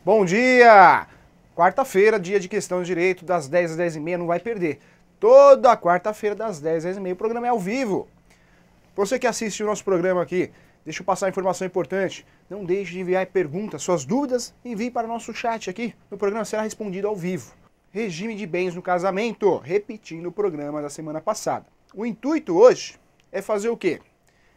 Bom dia! Quarta-feira, dia de questão de direito, das 10 às 10h30, não vai perder. Toda quarta-feira, das 10 às 10h30, o programa é ao vivo. Você que assiste o nosso programa aqui, deixa eu passar uma informação importante. Não deixe de enviar perguntas, suas dúvidas, envie para o nosso chat aqui. No programa será respondido ao vivo. Regime de bens no casamento, repetindo o programa da semana passada. O intuito hoje é fazer o quê?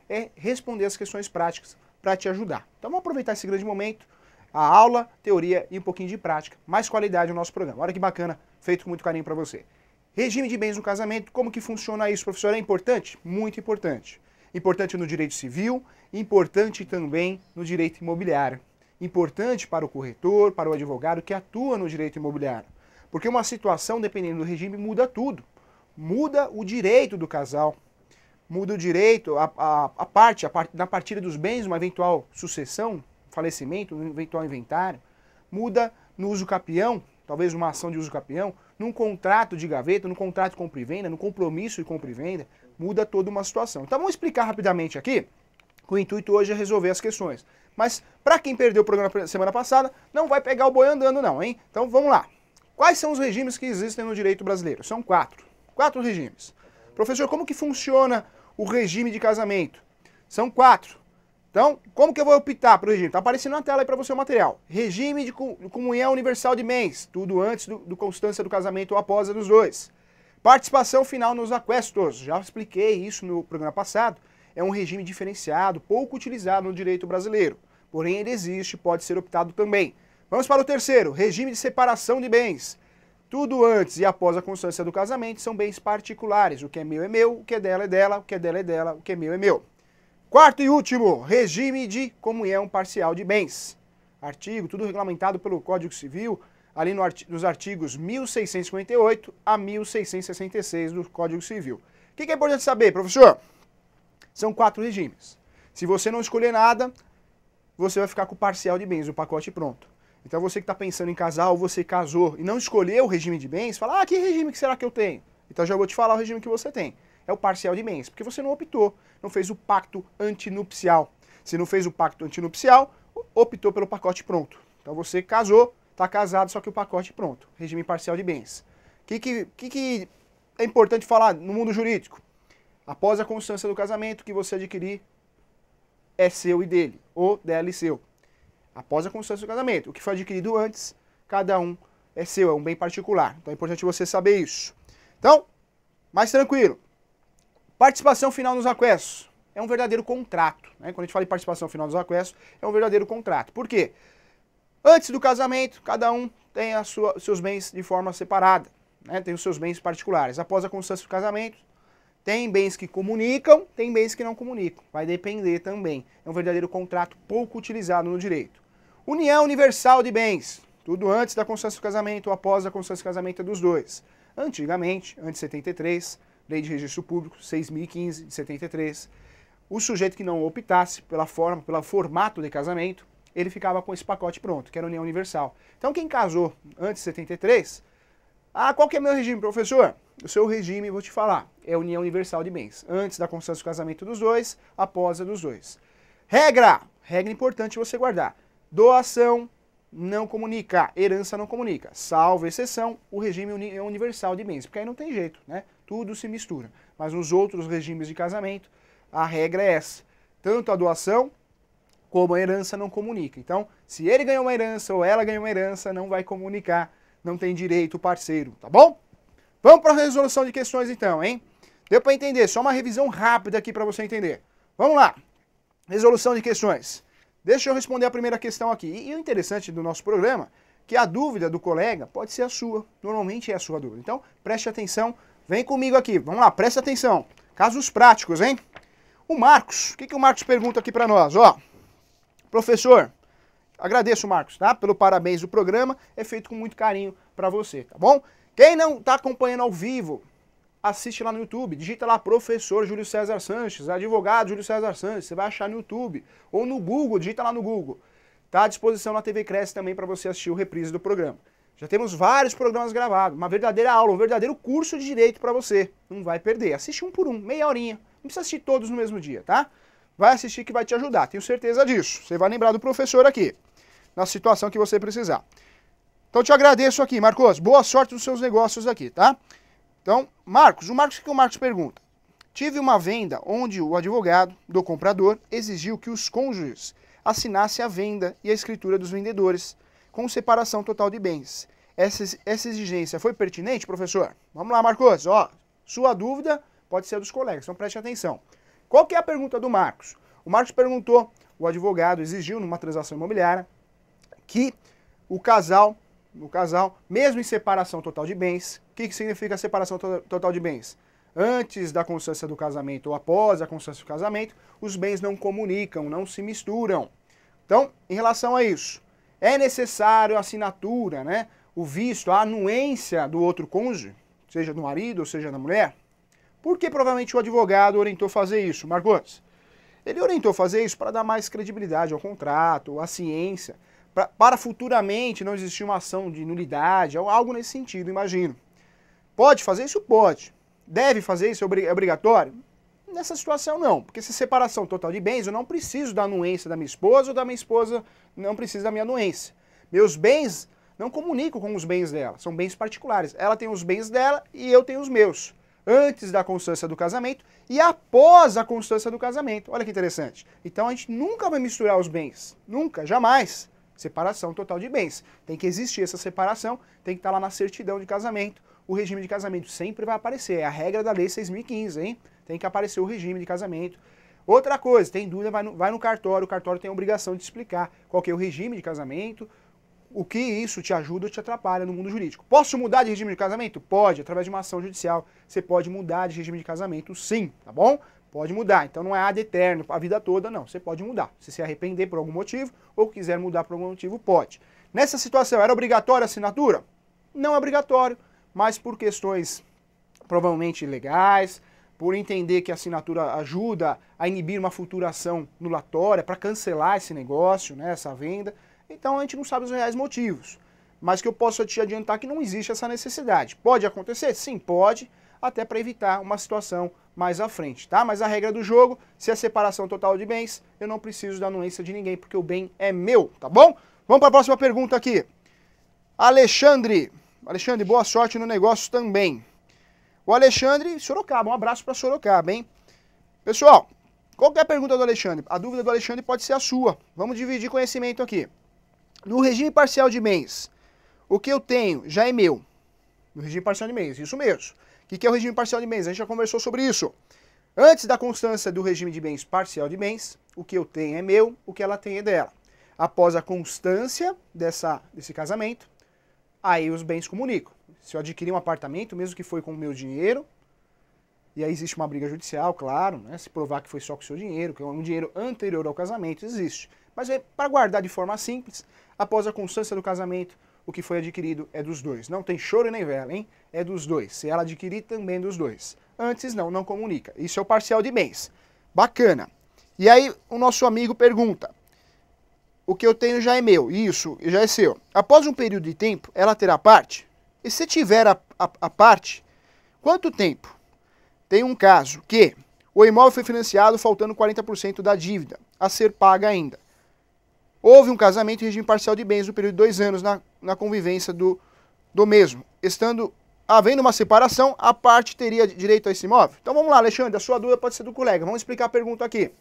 É responder as questões práticas para te ajudar. Então vamos aproveitar esse grande momento, a aula, teoria e um pouquinho de prática, mais qualidade no nosso programa. Olha que bacana, feito com muito carinho para você. Regime de bens no casamento, como que funciona isso, professor? É importante? Muito importante. Importante no direito civil, importante também no direito imobiliário. Importante para o corretor, para o advogado que atua no direito imobiliário. Porque uma situação, dependendo do regime, muda tudo. Muda o direito do casal. Muda o direito, na partilha dos bens, uma eventual sucessão, falecimento, um eventual inventário. Muda no uso capião, talvez uma ação de uso capião, num contrato de gaveta, num contrato de compra e venda, num compromisso de compra e venda. Muda toda uma situação. Então vamos explicar rapidamente aqui, que o intuito hoje é resolver as questões. Mas para quem perdeu o programa semana passada, não vai pegar o boi andando não, hein? Então vamos lá. Quais são os regimes que existem no direito brasileiro? São 4. 4 regimes. Professor, como que funciona o regime de casamento? São 4. Então, como que eu vou optar para o regime? Está aparecendo na tela aí para você o material. Regime de comunhão universal de bens, tudo antes do constância do casamento ou após a dos dois. Participação final nos aquestos, já expliquei isso no programa passado. É um regime diferenciado, pouco utilizado no direito brasileiro. Porém, ele existe, pode ser optado também. Vamos para o terceiro, regime de separação de bens. Tudo antes e após a constância do casamento são bens particulares. O que é meu, o que é dela, o que é dela é dela, o que é meu. Quarto e último, regime de comunhão parcial de bens. Artigo, tudo regulamentado pelo Código Civil, ali nos artigos 1658 a 1666 do Código Civil. O que é importante saber, professor? São 4 regimes. Se você não escolher nada, você vai ficar com o parcial de bens, o pacote pronto. Então você que está pensando em casar ou você casou e não escolheu o regime de bens, fala, que regime que será que eu tenho? Então já vou te falar o regime que você tem. É o parcial de bens, porque você não optou, não fez o pacto antinupcial. Se não fez o pacto antinupcial, optou pelo pacote pronto. Então você casou, está casado, só que o pacote pronto. Regime parcial de bens. O que é importante falar no mundo jurídico? Após a constância do casamento, que você adquirir é seu e dele, ou dela e seu. Após a constância do casamento, o que foi adquirido antes, cada um é seu, é um bem particular. Então é importante você saber isso. Então, mais tranquilo. Participação final nos aquestos. É um verdadeiro contrato. Né? Quando a gente fala em participação final nos aquestos, é um verdadeiro contrato. Por quê? Antes do casamento, cada um tem seus bens de forma separada. Né? Tem os seus bens particulares. Após a constância do casamento, tem bens que comunicam, tem bens que não comunicam. Vai depender também. É um verdadeiro contrato pouco utilizado no direito. União universal de bens. Tudo antes da constância do casamento ou após a constância do casamento é dos dois. Antigamente, antes de 73, Lei de Registro Público 6.015 de 73, o sujeito que não optasse pela forma, pelo formato de casamento, ele ficava com esse pacote pronto, que era a União Universal. Então quem casou antes de 73, qual que é meu regime, professor? O seu regime, vou te falar, é a União Universal de Bens. Antes da constância do casamento dos dois, após a dos dois. Regra importante você guardar. Doação não comunica, herança não comunica. Salvo exceção, o regime União Universal de Bens, porque aí não tem jeito, né? Tudo se mistura. Mas nos outros regimes de casamento, a regra é essa. Tanto a doação como a herança não comunica. Então, se ele ganhou uma herança ou ela ganhou uma herança, não vai comunicar, não tem direito o parceiro, tá bom? Vamos para a resolução de questões então, hein? Deu para entender? Só uma revisão rápida aqui para você entender. Vamos lá. Resolução de questões. Deixa eu responder a primeira questão aqui. E o interessante do nosso programa é que a dúvida do colega pode ser a sua. Normalmente é a sua dúvida. Então, preste atenção. Vem comigo aqui. Vamos lá, preste atenção. Casos práticos, hein? O Marcos. O que o Marcos pergunta aqui para nós? Ó, professor, agradeço, Marcos, tá? Pelo parabéns do programa. É feito com muito carinho para você, tá bom? Quem não está acompanhando ao vivo, assiste lá no YouTube, digita lá professor Júlio César Sanches, advogado Júlio César Sanches, você vai achar no YouTube, ou no Google, digita lá no Google. Está à disposição na TV Cresce também para você assistir o reprise do programa. Já temos vários programas gravados, uma verdadeira aula, um verdadeiro curso de direito para você. Não vai perder, assiste um por um, meia horinha. Não precisa assistir todos no mesmo dia, tá? Vai assistir que vai te ajudar, tenho certeza disso. Você vai lembrar do professor aqui. na situação que você precisar. Então te agradeço aqui, Marcos. Boa sorte nos seus negócios aqui, tá? Então, Marcos, o que o Marcos pergunta? Tive uma venda onde o advogado do comprador exigiu que os cônjuges assinassem a venda e a escritura dos vendedores, com separação total de bens. Essa exigência foi pertinente, professor? Vamos lá, Marcos. Ó, sua dúvida pode ser dos colegas, então preste atenção. Qual que é a pergunta do Marcos? O Marcos perguntou, o advogado exigiu numa transação imobiliária que o casal, mesmo em separação total de bens, o que significa separação total de bens? Antes da constância do casamento ou após a constância do casamento, os bens não comunicam, não se misturam. Então, em relação a isso, é necessário a assinatura, né? O visto, a anuência do outro cônjuge, seja do marido ou seja da mulher? Por que provavelmente o advogado orientou fazer isso, Marcos? Ele orientou fazer isso para dar mais credibilidade ao contrato, à ciência, para futuramente não existir uma ação de nulidade, algo nesse sentido, imagino. Pode fazer isso? Pode. Deve fazer isso? É obrigatório? Nessa situação não, porque se separação total de bens, eu não preciso da anuência da minha esposa ou da minha esposa não precisa da minha anuência. Meus bens não comunicam com os bens dela, são bens particulares. Ela tem os bens dela e eu tenho os meus. Antes da constância do casamento e após a constância do casamento. Olha que interessante. Então a gente nunca vai misturar os bens. Nunca, jamais. Separação total de bens. Tem que existir essa separação, tem que estar lá na certidão de casamento. O regime de casamento sempre vai aparecer. É a regra da lei 6.015, hein? Tem que aparecer o regime de casamento. Outra coisa, tem dúvida, vai no cartório. O cartório tem a obrigação de explicar qual que é o regime de casamento, o que isso te ajuda ou te atrapalha no mundo jurídico. Posso mudar de regime de casamento? Pode, através de uma ação judicial. Você pode mudar de regime de casamento, sim, tá bom? Pode mudar. Então não é ad eterno, a vida toda, não. Você pode mudar. Se se arrepender por algum motivo ou quiser mudar por algum motivo, pode. Nessa situação, era obrigatória a assinatura? Não é obrigatório, mas por questões provavelmente legais, por entender que a assinatura ajuda a inibir uma futura ação nulatória para cancelar esse negócio, né, essa venda. Então a gente não sabe os reais motivos, mas que eu posso te adiantar que não existe essa necessidade. Pode acontecer? Sim, pode, até para evitar uma situação mais à frente, tá? Mas a regra do jogo, se é separação total de bens, eu não preciso da anuência de ninguém, porque o bem é meu, tá bom? Vamos para a próxima pergunta aqui. Alexandre, boa sorte no negócio também. O Alexandre, Sorocaba, um abraço para Sorocaba, hein? Pessoal, qual que é a pergunta do Alexandre? A dúvida do Alexandre pode ser a sua. Vamos dividir conhecimento aqui. No regime parcial de bens, o que eu tenho já é meu. No regime parcial de bens, isso mesmo. O que é o regime parcial de bens? A gente já conversou sobre isso. Antes da constância do regime de bens parcial de bens, o que eu tenho é meu, o que ela tem é dela. Após a constância desse casamento, aí os bens comunicam. Se eu adquirir um apartamento, mesmo que foi com o meu dinheiro, e aí existe uma briga judicial, claro, né? Se provar que foi só com o seu dinheiro, que é um dinheiro anterior ao casamento, existe. Mas para guardar de forma simples, após a constância do casamento, o que foi adquirido é dos dois. Não tem choro nem vela, hein? É dos dois. Se ela adquirir, também dos dois. Antes não comunica. Isso é o parcial de bens. Bacana. E aí o nosso amigo pergunta, o que eu tenho já é meu, isso já é seu. Após um período de tempo, ela terá parte? E se tiver a parte, quanto tempo? Tem um caso que o imóvel foi financiado faltando 40% da dívida a ser paga ainda. Houve um casamento em regime parcial de bens no período de 2 anos na convivência do mesmo. Havendo uma separação, a parte teria direito a esse imóvel? Então vamos lá, Alexandre, a sua dúvida pode ser do colega. Vamos explicar a pergunta aqui.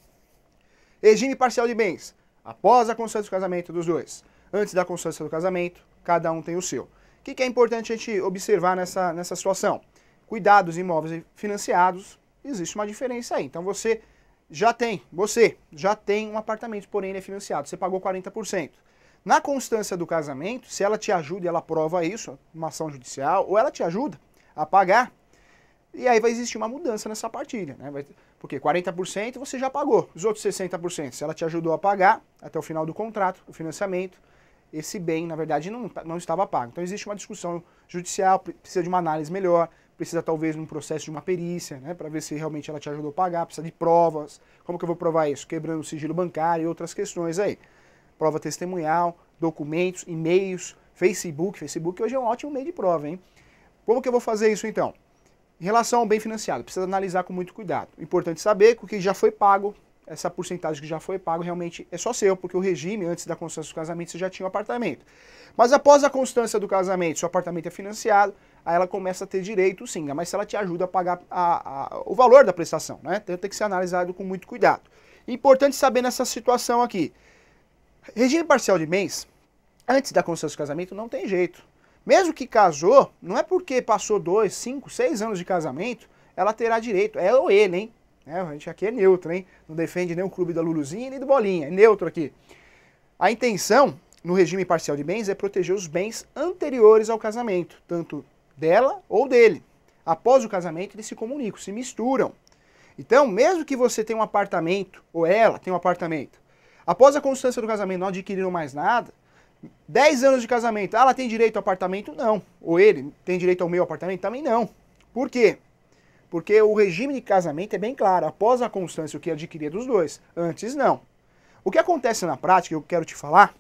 Regime parcial de bens. Após a constância do casamento dos dois. Antes da constância do casamento, cada um tem o seu. O que é importante a gente observar nessa situação? Cuidados imóveis financiados, existe uma diferença aí. Então você já tem um apartamento, porém ele é financiado, você pagou 40%. Na constância do casamento, se ela te ajuda e ela prova isso, uma ação judicial, ou ela te ajuda a pagar, e aí vai existir uma mudança nessa partilha, né? Porque 40% você já pagou, os outros 60%, se ela te ajudou a pagar até o final do contrato, o financiamento, esse bem, na verdade, não estava pago. Então existe uma discussão judicial, precisa de uma análise melhor, precisa talvez de um processo de uma perícia, né, para ver se realmente ela te ajudou a pagar, precisa de provas. Como que eu vou provar isso? Quebrando o sigilo bancário e outras questões aí. Prova testemunhal, documentos, e-mails, Facebook. Facebook hoje é um ótimo meio de prova, hein? Como que eu vou fazer isso então? Em relação ao bem financiado, precisa analisar com muito cuidado. Importante saber que o que já foi pago essa porcentagem que já foi pago realmente é só seu, porque o regime, antes da constância do casamento, você já tinha um apartamento. Mas após a constância do casamento, seu apartamento é financiado, aí ela começa a ter direito, sim, mas se ela te ajuda a pagar o valor da prestação, né? Então tem que ser analisado com muito cuidado. Importante saber nessa situação aqui, regime parcial de bens, antes da constância do casamento, não tem jeito. Mesmo que casou, não é porque passou 2, 5, 6 anos de casamento, ela terá direito, ela ou ele, hein? A gente aqui é neutro, hein? Não defende nem o clube da Luluzinha nem do Bolinha, é neutro aqui. A intenção no regime parcial de bens é proteger os bens anteriores ao casamento, tanto dela ou dele. Após o casamento, eles se comunicam, se misturam. Então, mesmo que você tenha um apartamento, ou ela tenha um apartamento, após a constância do casamento não adquiriram mais nada, 10 anos de casamento, ela tem direito ao apartamento? Não. Ou ele tem direito ao meu apartamento? Também não. Por quê? Porque o regime de casamento é bem claro, após a constância o que adquirir dos dois, antes não. O que acontece na prática, eu quero te falar,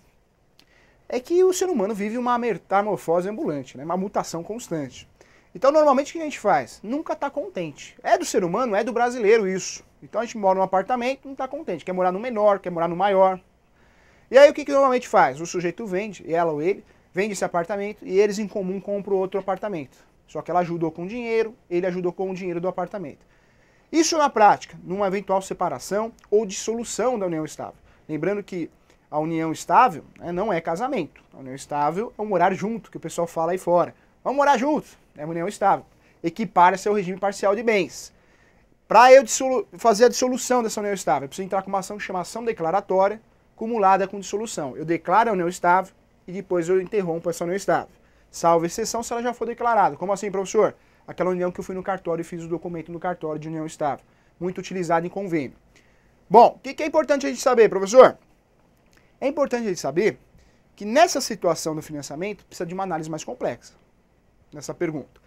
é que o ser humano vive uma metamorfose ambulante, né? Uma mutação constante. Então, normalmente, o que a gente faz? Nunca está contente. É do ser humano, é do brasileiro isso. Então, a gente mora num apartamento, não está contente. Quer morar no menor, quer morar no maior. E aí, o que normalmente faz? O sujeito vende, ela ou ele, vende esse apartamento e eles em comum compram outro apartamento. Só que ela ajudou com dinheiro, ele ajudou com o dinheiro do apartamento. Isso na prática, numa eventual separação ou dissolução da união estável. Lembrando que a união estável, né, não é casamento. A união estável é um morar junto, que o pessoal fala aí fora. Vamos morar juntos, é uma união estável. Equipara-se ao regime parcial de bens. Para eu fazer a dissolução dessa união estável, eu preciso entrar com uma ação que chama ação declaratória, cumulada com dissolução. Eu declaro a união estável e depois eu interrompo essa união estável. Salvo exceção se ela já for declarada. Como assim, professor? Aquela união que eu fui no cartório e fiz o documento no cartório de união estável. Muito utilizado em convênio. Bom, o que é importante a gente saber, professor? É importante a gente saber que nessa situação do financiamento precisa de uma análise mais complexa. Nessa pergunta.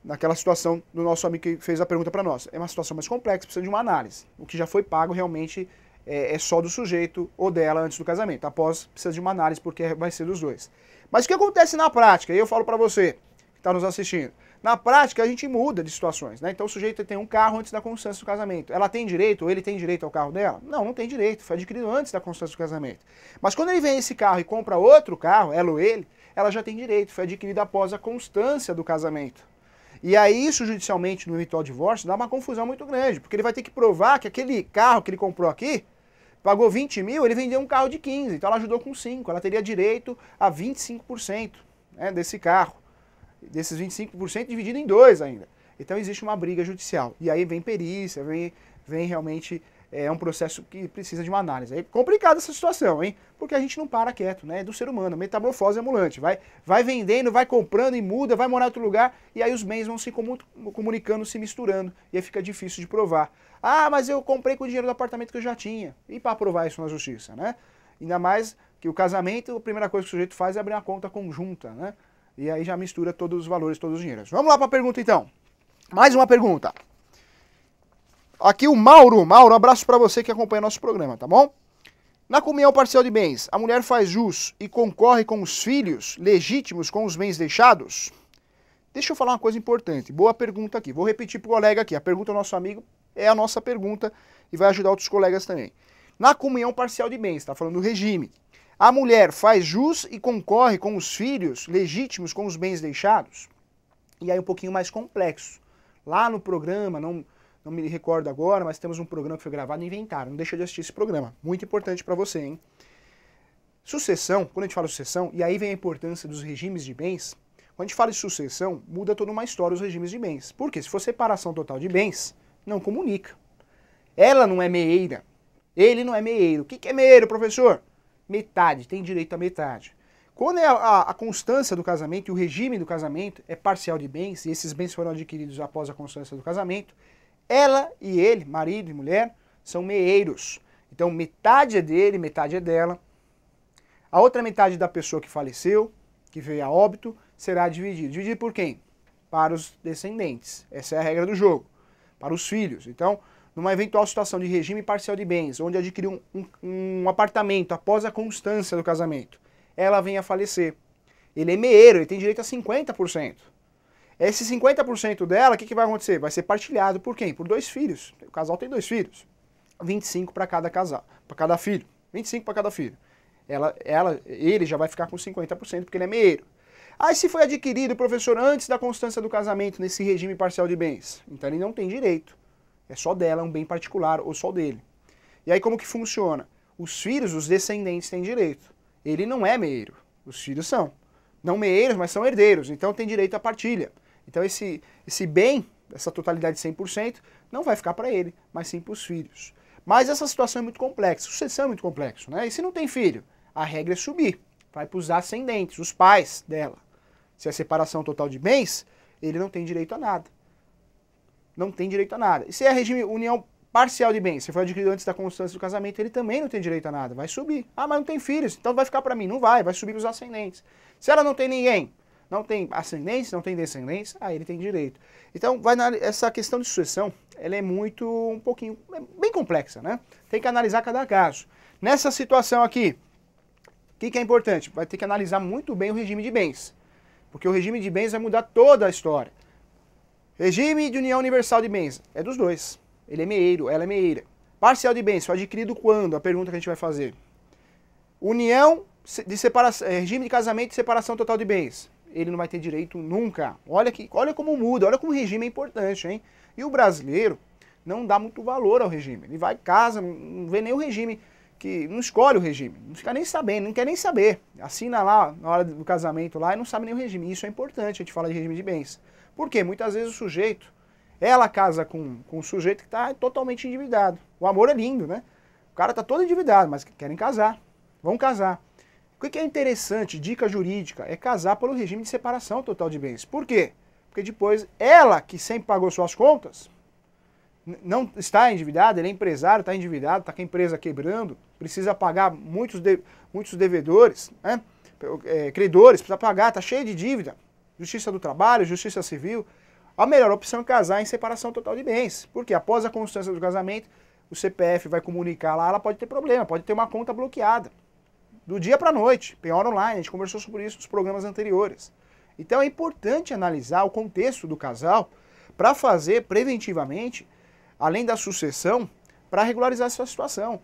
Naquela situação do nosso amigo que fez a pergunta para nós. É uma situação mais complexa, precisa de uma análise. O que já foi pago realmente é só do sujeito ou dela antes do casamento. Após, precisa de uma análise porque vai ser dos dois. Mas o que acontece na prática? E eu falo para você que está nos assistindo. Na prática, a gente muda de situações, né? Então o sujeito tem um carro antes da constância do casamento. Ela tem direito, ou ele tem direito ao carro dela? Não, não tem direito. Foi adquirido antes da constância do casamento. Mas quando ele vem esse carro e compra outro carro, ela ou ele, ela já tem direito. Foi adquirido após a constância do casamento. E aí isso judicialmente no eventual divórcio dá uma confusão muito grande, porque ele vai ter que provar que aquele carro que ele comprou aqui, pagou 20 mil, ele vendeu um carro de 15, então ela ajudou com 5, ela teria direito a 25%, né, desse carro. Desses 25% dividido em 2 ainda. Então existe uma briga judicial. E aí vem perícia, vem realmente um processo que precisa de uma análise. É complicada essa situação, hein? Porque a gente não para quieto, né? É do ser humano, metamorfose ambulante. Vai vendendo, vai comprando e muda, vai morar em outro lugar, e aí os bens vão se comunicando, se misturando, e aí fica difícil de provar. Ah, mas eu comprei com o dinheiro do apartamento que eu já tinha. E para provar isso na justiça, né? Ainda mais que o casamento, a primeira coisa que o sujeito faz é abrir uma conta conjunta, né? E aí já mistura todos os valores, todos os dinheiros. Vamos lá para a pergunta então. Mais uma pergunta. Aqui o Mauro. Mauro, um abraço para você que acompanha nosso programa, tá bom? Na comunhão parcial de bens, a mulher faz jus e concorre com os filhos legítimos com os bens deixados? Deixa eu falar uma coisa importante. Boa pergunta aqui. Vou repetir para o colega aqui. A pergunta do nosso amigo é a nossa pergunta e vai ajudar outros colegas também. Na comunhão parcial de bens, está falando do regime. A mulher faz jus e concorre com os filhos legítimos com os bens deixados? E aí um pouquinho mais complexo. Lá no programa, não me recordo agora, mas temos um programa que foi gravado e inventaram. Não deixa de assistir esse programa. Muito importante para você, hein? Sucessão, quando a gente fala de sucessão, e aí vem a importância dos regimes de bens, quando a gente fala de sucessão, muda toda uma história os regimes de bens. Por quê? Se for separação total de bens, não comunica. Ela não é meeira. Ele não é meeiro. O que é meeiro, professor? Metade, tem direito a metade. Quando é a constância do casamento e o regime do casamento é parcial de bens, e esses bens foram adquiridos após a constância do casamento, ela e ele, marido e mulher, são meeiros. Então metade é dele, metade é dela. A outra metade da pessoa que faleceu, que veio a óbito, será dividida. Dividido por quem? Para os descendentes. Essa é a regra do jogo. Para os filhos. Então, numa eventual situação de regime parcial de bens, onde adquiriu um apartamento após a constância do casamento, ela vem a falecer. Ele é meeiro, ele tem direito a 50%. Esse 50% dela, o que vai acontecer? Vai ser partilhado por quem? Por 2 filhos. O casal tem 2 filhos. 25 para cada casal, para cada filho. 25 para cada filho. Ele já vai ficar com 50% porque ele é meieiro. Aí se foi adquirido, professor, antes da constância do casamento nesse regime parcial de bens, então ele não tem direito. É só dela, é um bem particular ou só dele. E aí como que funciona? Os filhos, os descendentes têm direito. Ele não é meieiro, os filhos são. Não meeiros, mas são herdeiros, então tem direito à partilha. Então esse bem, essa totalidade de 100%, não vai ficar para ele, mas sim para os filhos. Mas essa situação é muito complexa, sucessão é muito complexo, né? E se não tem filho? A regra é subir, vai para os ascendentes, os pais dela. Se é separação total de bens, ele não tem direito a nada. Não tem direito a nada. E se é regime união parcial de bens, se foi adquirido antes da constância do casamento, ele também não tem direito a nada, vai subir. Ah, mas não tem filhos, então vai ficar para mim. Não vai subir para os ascendentes. Se ela não tem ninguém, não tem ascendentes, não tem descendentes, aí ele tem direito. Então, essa questão de sucessão, ela é bem complexa, né? Tem que analisar cada caso. Nessa situação aqui, o que é importante? Vai ter que analisar muito bem o regime de bens, porque o regime de bens vai mudar toda a história. Regime de união universal de bens, é dos dois. Ele é meieiro, ela é meieira. Parcial de bens, foi adquirido quando? A pergunta que a gente vai fazer. União de separação, regime de casamento e separação total de bens. Ele não vai ter direito nunca. Olha como muda, olha como o regime é importante, hein? E o brasileiro não dá muito valor ao regime. Ele vai em casa, não vê nem o regime, não escolhe o regime, não fica nem sabendo, não quer nem saber. Assina lá na hora do casamento lá e não sabe nem o regime. Isso é importante, a gente fala de regime de bens. Por quê? Muitas vezes o sujeito, ela casa com um sujeito que está totalmente endividado. O amor é lindo, né? O cara está todo endividado, mas querem casar. Vão casar. O que é interessante, dica jurídica, é casar pelo regime de separação total de bens. Por quê? Porque depois ela, que sempre pagou suas contas, não está endividada, ele é empresário, está endividado, está com a empresa quebrando, precisa pagar muitos devedores, né? Credores, precisa pagar, está cheio de dívida. Justiça do Trabalho, Justiça Civil. A melhor opção é casar em separação total de bens. Porque após a constância do casamento, o CPF vai comunicar lá, ela pode ter problema, pode ter uma conta bloqueada. Do dia para a noite, penhora online, a gente conversou sobre isso nos programas anteriores. Então é importante analisar o contexto do casal para fazer preventivamente, além da sucessão, para regularizar essa situação.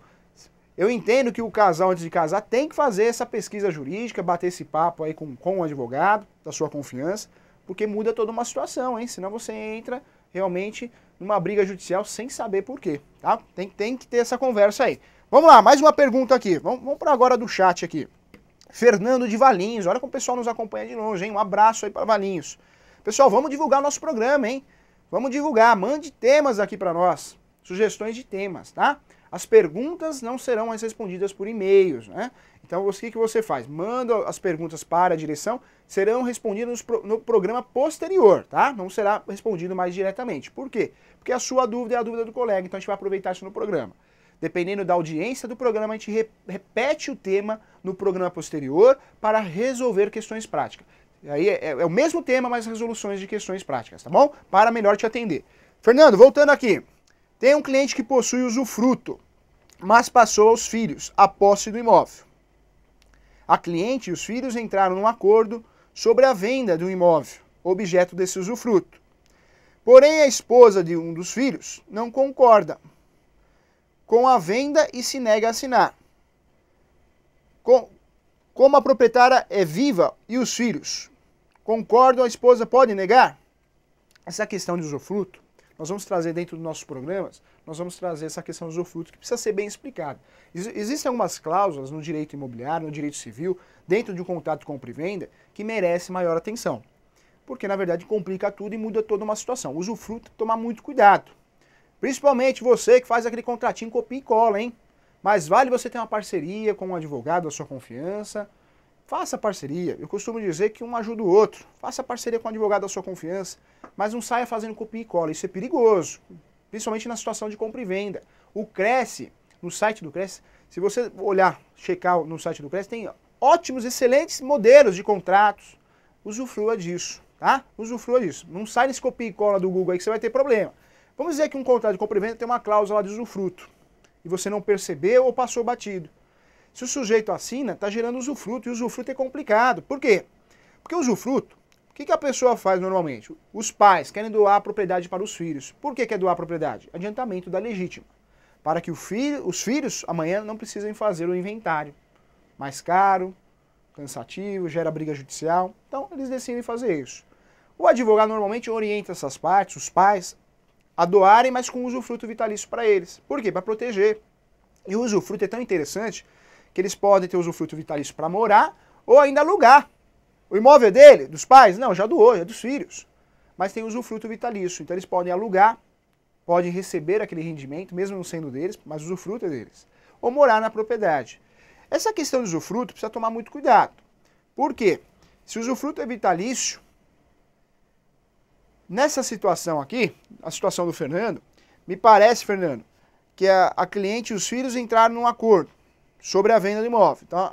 Eu entendo que o casal, antes de casar, tem que fazer essa pesquisa jurídica, bater esse papo aí com um advogado da sua confiança, porque muda toda uma situação, hein? Senão você entra realmente numa briga judicial sem saber por quê, tá? Tem que ter essa conversa aí. Vamos lá, mais uma pergunta aqui. Vamos para agora do chat aqui. Fernando de Valinhos, olha como o pessoal nos acompanha de longe, hein? Um abraço aí para Valinhos. Pessoal, vamos divulgar o nosso programa, hein? Vamos divulgar, mande temas aqui para nós, sugestões de temas, tá? As perguntas não serão mais respondidas por e-mails, né? Então, o que você faz? Manda as perguntas para a direção, serão respondidas no programa posterior, tá? Não será respondido mais diretamente. Por quê? Porque a sua dúvida é a dúvida do colega, então a gente vai aproveitar isso no programa. Dependendo da audiência do programa, a gente repete o tema no programa posterior para resolver questões práticas. Aí é o mesmo tema, mas resoluções de questões práticas, tá bom? Para melhor te atender. Fernando, voltando aqui. Tem um cliente que possui usufruto, mas passou aos filhos a posse do imóvel. A cliente e os filhos entraram num acordo sobre a venda do imóvel, objeto desse usufruto. Porém, a esposa de um dos filhos não concorda com a venda e se nega a assinar. Como a proprietária é viva e os filhos concordam, a esposa pode negar? Essa questão de usufruto, nós vamos trazer dentro dos nossos programas, nós vamos trazer essa questão do usufruto que precisa ser bem explicada. Existem algumas cláusulas no direito imobiliário, no direito civil, dentro de um contrato de compra e venda, que merece maior atenção. Porque, na verdade, complica tudo e muda toda uma situação. O usufruto tem que tomar muito cuidado. Principalmente você que faz aquele contratinho copia e cola, hein? Mas vale você ter uma parceria com um advogado da sua confiança. Faça parceria. Eu costumo dizer que um ajuda o outro. Faça parceria com um advogado da sua confiança. Mas não saia fazendo copia e cola. Isso é perigoso. Principalmente na situação de compra e venda. O Cresce, no site do Cresce, se você olhar, checar no site do Cresce, tem ótimos, excelentes modelos de contratos. Usufrua disso, tá? Usufrua disso. Não sai nesse copia e cola do Google aí que você vai ter problema. Vamos dizer que um contrato de compra e venda tem uma cláusula de usufruto. E você não percebeu ou passou batido. Se o sujeito assina, está gerando usufruto. E usufruto é complicado. Por quê? Porque o usufruto, o que a pessoa faz normalmente? Os pais querem doar a propriedade para os filhos. Por que quer doar a propriedade? Adiantamento da legítima. para que os filhos amanhã não precisem fazer o inventário. Mais caro, cansativo, gera briga judicial, então eles decidem fazer isso. O advogado normalmente orienta essas partes, os pais, a doarem, mas com usufruto vitalício para eles. Por quê? Para proteger. E o usufruto é tão interessante que eles podem ter usufruto vitalício para morar ou ainda alugar. O imóvel é dele, dos pais? Não, já doou, é dos filhos. Mas tem usufruto vitalício, então eles podem alugar, podem receber aquele rendimento, mesmo não sendo deles, mas o usufruto é deles. Ou morar na propriedade. Essa questão do usufruto precisa tomar muito cuidado. Por quê? Se o usufruto é vitalício, nessa situação aqui, a situação do Fernando, me parece, Fernando, que a cliente e os filhos entraram num acordo sobre a venda do imóvel. Então,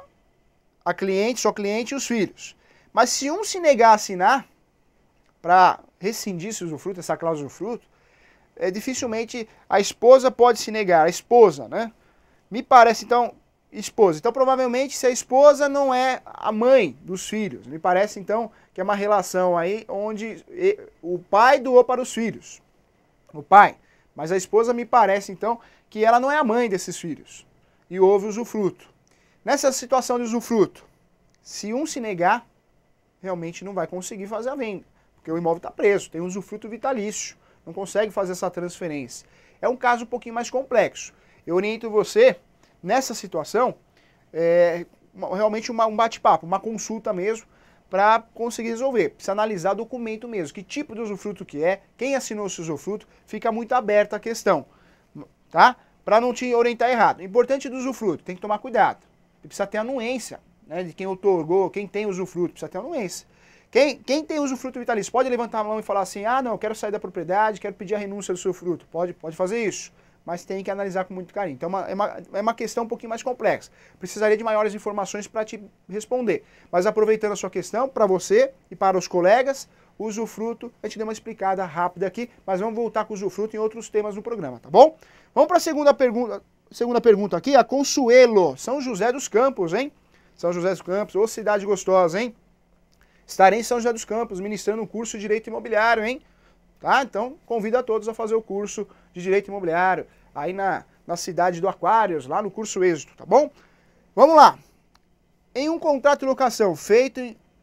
a cliente, só cliente e os filhos. Mas se um se negar a assinar para rescindir esse usufruto, essa cláusula de usufruto, dificilmente a esposa pode se negar. A esposa, né? Me parece, então, esposa. Então, provavelmente, se a esposa não é a mãe dos filhos. Me parece, então, que é uma relação aí onde o pai doou para os filhos. O pai. Mas a esposa me parece, então, que ela não é a mãe desses filhos. E houve usufruto. Nessa situação de usufruto, se um se negar, realmente não vai conseguir fazer a venda. Porque o imóvel está preso, tem usufruto vitalício. Não consegue fazer essa transferência. É um caso um pouquinho mais complexo. Eu oriento você, nessa situação, realmente um bate-papo, uma consulta mesmo, para conseguir resolver. Precisa analisar documento mesmo, que tipo de usufruto que é, quem assinou esse usufruto, fica muito aberta a questão, tá? Para não te orientar errado. Importante do usufruto, tem que tomar cuidado. Precisa ter anuência, né, de quem otorgou, quem tem usufruto, precisa ter anuência. Quem tem usufruto vitalício pode levantar a mão e falar assim, ah não, eu quero sair da propriedade, quero pedir a renúncia do usufruto. Pode fazer isso, mas tem que analisar com muito carinho. Então é uma questão um pouquinho mais complexa. Precisaria de maiores informações para te responder. Mas aproveitando a sua questão, para você e para os colegas, o usufruto, a gente deu uma explicada rápida aqui, mas vamos voltar com o usufruto em outros temas no programa, tá bom? Vamos para a segunda pergunta aqui, a Consuelo, São José dos Campos, hein? São José dos Campos, ô cidade gostosa, hein? Estarei em São José dos Campos ministrando um curso de Direito Imobiliário, hein? Tá? Então, convido a todos a fazer o curso de Direito Imobiliário, aí na cidade do Aquários, lá no curso Êxito, tá bom? Vamos lá. Em um contrato de locação feito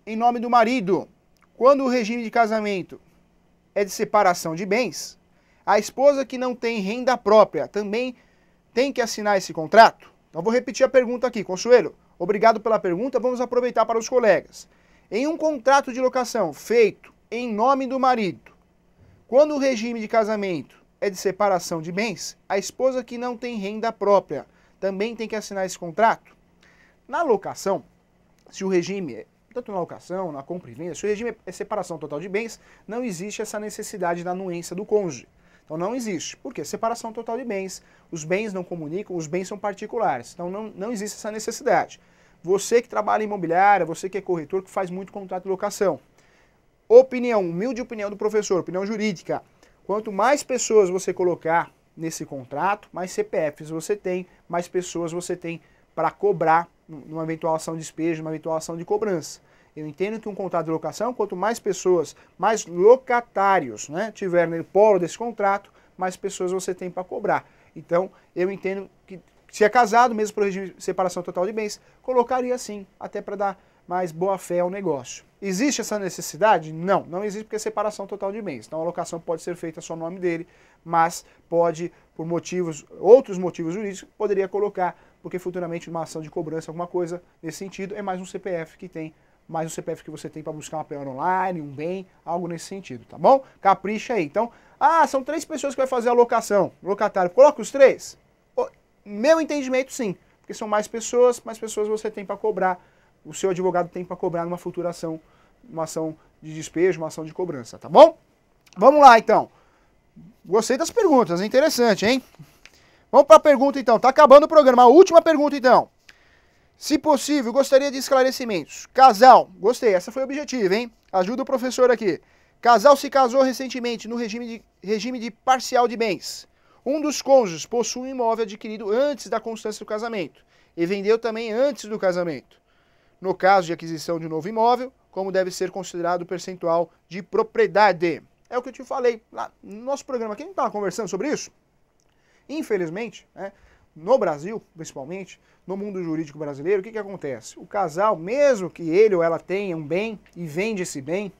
em nome do marido, quando o regime de casamento é de separação de bens, a esposa que não tem renda própria também tem que assinar esse contrato? Então, vou repetir a pergunta aqui, Consuelo. Obrigado pela pergunta, vamos aproveitar para os colegas. Em um contrato de locação feito em nome do marido, quando o regime de casamento é de separação de bens, a esposa que não tem renda própria também tem que assinar esse contrato? Na locação, se o regime, tanto na locação, na compra e venda, se o regime é separação total de bens, não existe essa necessidade da anuência do cônjuge. Então não existe. Por quê? Separação total de bens. Os bens não comunicam, os bens são particulares. Então não existe essa necessidade. Você que trabalha em imobiliária, você que é corretor, que faz muito contrato de locação. Opinião, humilde opinião do professor, opinião jurídica. Quanto mais pessoas você colocar nesse contrato, mais CPFs você tem, mais pessoas você tem para cobrar numa eventual ação de despejo, numa eventual ação de cobrança. Eu entendo que um contrato de locação, quanto mais pessoas, mais locatários, né, tiver no polo desse contrato, mais pessoas você tem para cobrar. Então, eu entendo que se é casado, mesmo por regime de separação total de bens, colocaria sim, até para dar mais boa fé ao negócio. Existe essa necessidade? Não, não existe porque é separação total de bens. Então a alocação pode ser feita só no nome dele, mas pode, por motivos, outros motivos jurídicos, poderia colocar, porque futuramente uma ação de cobrança, alguma coisa nesse sentido, é mais um CPF que tem, mais um CPF que você tem para buscar uma penhora online, um bem, algo nesse sentido, tá bom? Capricha aí. Então, são 3 pessoas que vai fazer a alocação, locatário, coloca os 3? Meu entendimento, sim, porque são mais pessoas você tem para cobrar, o seu advogado tem para cobrar numa futura ação, uma ação de despejo, uma ação de cobrança, tá bom? Vamos lá, então. Gostei das perguntas, é interessante, hein? Vamos para a pergunta, então. Tá acabando o programa. A última pergunta, então. Se possível, gostaria de esclarecimentos. Casal, gostei, essa foi a objetiva, hein? Ajuda o professor aqui. Casal se casou recentemente no regime de parcial de bens. Um dos cônjuges possui um imóvel adquirido antes da constância do casamento e vendeu também antes do casamento. No caso de aquisição de um novo imóvel, como deve ser considerado o percentual de propriedade? É o que eu te falei lá no nosso programa aqui, a gente estava conversando sobre isso. Infelizmente, né, no Brasil, principalmente, no mundo jurídico brasileiro, o que acontece? O casal, mesmo que ele ou ela tenha um bem e vende esse bem,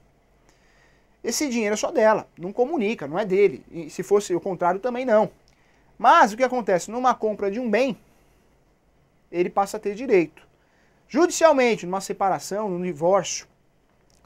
esse dinheiro é só dela, não comunica, não é dele. E se fosse o contrário também não. Mas o que acontece? Numa compra de um bem, ele passa a ter direito. Judicialmente, numa separação, num divórcio,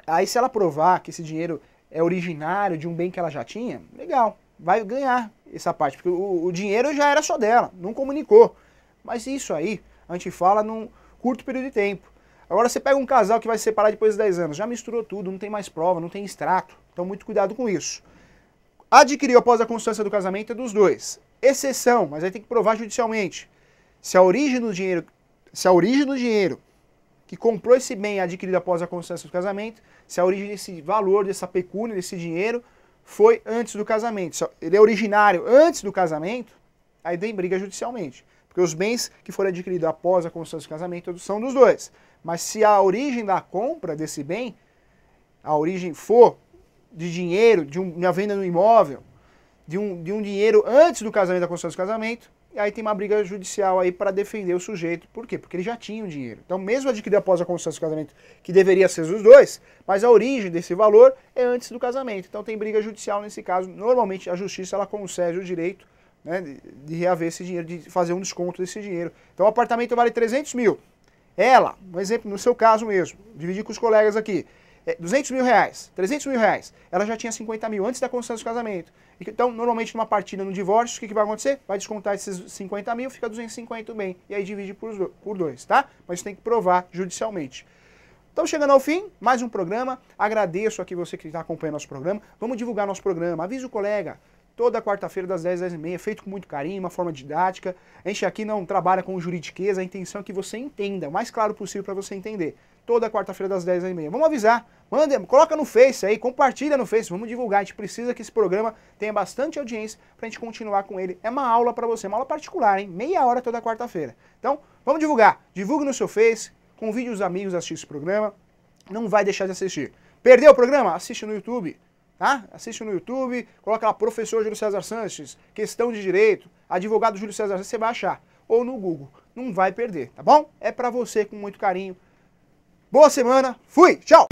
aí se ela provar que esse dinheiro é originário de um bem que ela já tinha, legal, vai ganhar essa parte, porque o dinheiro já era só dela, não comunicou. Mas isso aí, a gente fala num curto período de tempo. Agora você pega um casal que vai se separar depois de 10 anos, já misturou tudo, não tem mais prova, não tem extrato, então muito cuidado com isso. Adquiriu após a constância do casamento é dos dois. Exceção, mas aí tem que provar judicialmente. Se a origem do dinheiro que comprou esse bem adquirido após a constância do casamento, se a origem desse valor, dessa pecúnia, desse dinheiro, foi antes do casamento. Se ele é originário antes do casamento, aí tem briga judicialmente. Porque os bens que foram adquiridos após a constância do casamento são dos dois. Mas se a origem da compra desse bem, a origem for de dinheiro, de uma venda no imóvel, de um dinheiro antes do casamento, da constância do casamento, e aí tem uma briga judicial aí para defender o sujeito. Por quê? Porque ele já tinha o dinheiro. Então, mesmo adquirido após a constância do casamento, que deveria ser dos dois, mas a origem desse valor é antes do casamento. Então tem briga judicial nesse caso. Normalmente a justiça ela concede o direito, né, de reaver esse dinheiro, de fazer um desconto desse dinheiro. Então o apartamento vale 300 mil. Ela, um exemplo no seu caso mesmo, dividir com os colegas aqui, 200 mil reais, 300 mil reais, ela já tinha 50 mil antes da constância do casamento. Então, normalmente numa partida no divórcio, o que vai acontecer? Vai descontar esses 50 mil, fica 250 bem, e aí divide por dois, tá? Mas tem que provar judicialmente. Estamos chegando ao fim, mais um programa, agradeço aqui você que está acompanhando nosso programa, vamos divulgar nosso programa, avise o colega, toda quarta-feira das 10 às 10h30, feito com muito carinho, uma forma didática. A gente aqui não trabalha com juridiqueza, a intenção é que você entenda, o mais claro possível para você entender. Toda quarta-feira das 10 às 10h30. Vamos avisar, manda, coloca no Face aí, compartilha no Face, vamos divulgar. A gente precisa que esse programa tenha bastante audiência para a gente continuar com ele. É uma aula para você, uma aula particular, hein? Meia hora toda quarta-feira. Então, vamos divulgar. Divulgue no seu Face, convide os amigos a assistir esse programa. Não vai deixar de assistir. Perdeu o programa? Assiste no YouTube. Tá? Assiste no YouTube, coloca lá professor Júlio César Sanches, questão de direito, advogado Júlio César Sanches, você vai achar. Ou no Google. Não vai perder, tá bom? É pra você com muito carinho. Boa semana, fui, tchau!